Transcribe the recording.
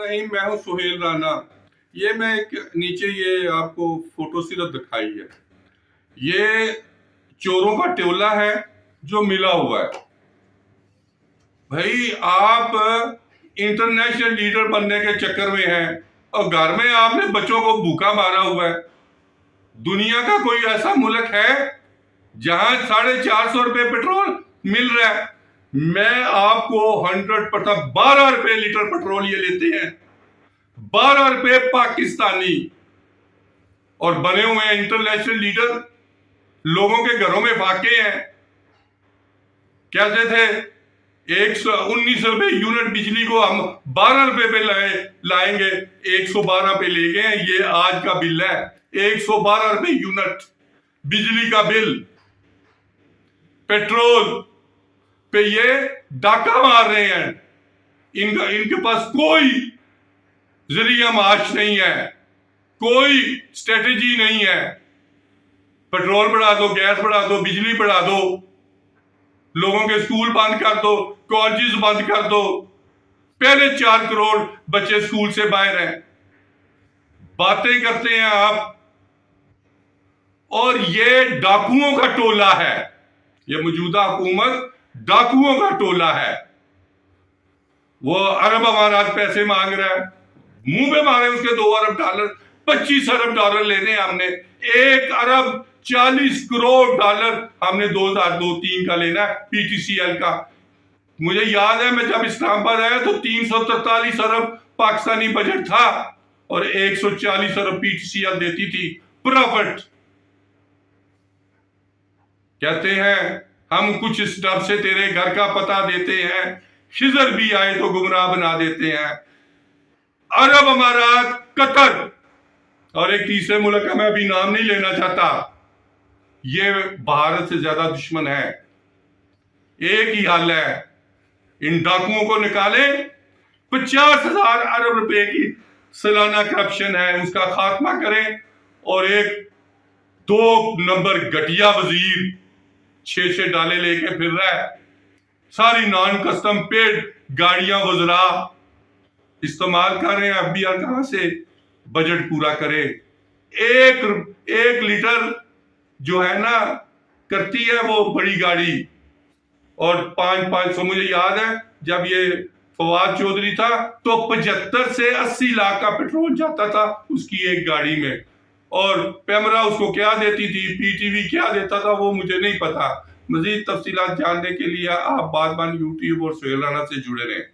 الرحیم، میں ہوں سہیل رانا۔ یہ میں نیچے یہ آپ کو فوٹو صرف دکھائی ہے، یہ چوروں کا ٹولہ ہے جو ملا ہوا ہے۔ بھائی آپ انٹرنیشنل لیڈر بننے کے چکر میں ہیں اور گھر میں آپ نے بچوں کو بھوکا مارا ہوا ہے۔ دنیا کا کوئی ایسا ملک ہے جہاں 450 روپے پیٹرول مل رہا ہے؟ میں آپ کو 100% 12 روپے لیٹر پیٹرول یہ لیتے ہیں، 12 روپے پاکستانی، اور بنے ہوئے ہیں انٹرنیشنل لیڈر، لوگوں کے گھروں میں فاقے ہیں۔ کہتے تھے 19 روپے یونٹ بجلی کو ہم 12 روپے پہ لائیں گے، 112 پہ لے گئے ہیں۔ یہ آج کا بل ہے 112 روپے یونٹ بجلی کا بل۔ پیٹرول پہ یہ ڈاکہ مار رہے ہیں، ان کے پاس کوئی ذریعہ معاش نہیں ہے، کوئی اسٹریٹجی نہیں ہے۔ پیٹرول بڑھا دو، گیس بڑھا دو، بجلی بڑھا دو، لوگوں کے سکول بند کر دو، کالجز بند کر دو۔ پہلے 4 کروڑ بچے سکول سے باہر ہیں، باتیں کرتے ہیں آپ۔ اور یہ ڈاکوؤں کا ٹولہ ہے، یہ موجودہ حکومت ڈاکوؤں کا ٹولہ ہے۔ وہ عرب امارات پیسے مانگ رہا ہے، منہ پہ مارے اس کے 2 ارب ڈالر، 25 ارب ڈالر لینے ہم نے، 1 ارب 40 کروڑ ڈالر ہم نے 2002-03 کا لینا ہے پی ٹی سی ایل کا۔ مجھے یاد ہے میں جب اسلام آباد آیا تو 343 ارب پاکستانی بجٹ تھا اور 140 ارب پی ٹی سی ایل دیتی تھی پرافٹ۔ کہتے ہیں ہم کچھ اس ڈر سے تیرے گھر کا پتہ دیتے ہیں، خضر بھی آئے تو گمراہ بنا دیتے ہیں۔ عرب امارات، قطر اور ایک تیسرے ملک کا میں ابھی نام نہیں لینا چاہتا، یہ بھارت سے زیادہ دشمن ہے۔ ایک ہی حل ہے، ان ڈاکوؤں کو نکالیں، 50,000 ارب روپے کی سالانہ کرپشن ہے اس کا خاتمہ کریں، اور ایک 2 نمبر گھٹیا وزیر 6 ڈالے لے کے پھر رہا ہے، ساری نان کسٹم پیڈ گاڑیاں وزراء استعمال کر رہے ہیں۔ اب بھی کہاں سے بجٹ پورا کرے؟ ایک لیٹر جو ہے نا کرتی ہے وہ بڑی گاڑی، اور 500 مجھے یاد ہے جب یہ فواد چودھری تھا تو 75 سے 80 لاکھ کا پیٹرول جاتا تھا اس کی ایک گاڑی میں، اور پیمرا اس کو کیا دیتی تھی، پی ٹی وی کیا دیتا تھا وہ مجھے نہیں پتا۔ مزید تفصیلات جاننے کے لیے آپ بادبان یوٹیوب اور سہیل رانا سے جڑے رہیں۔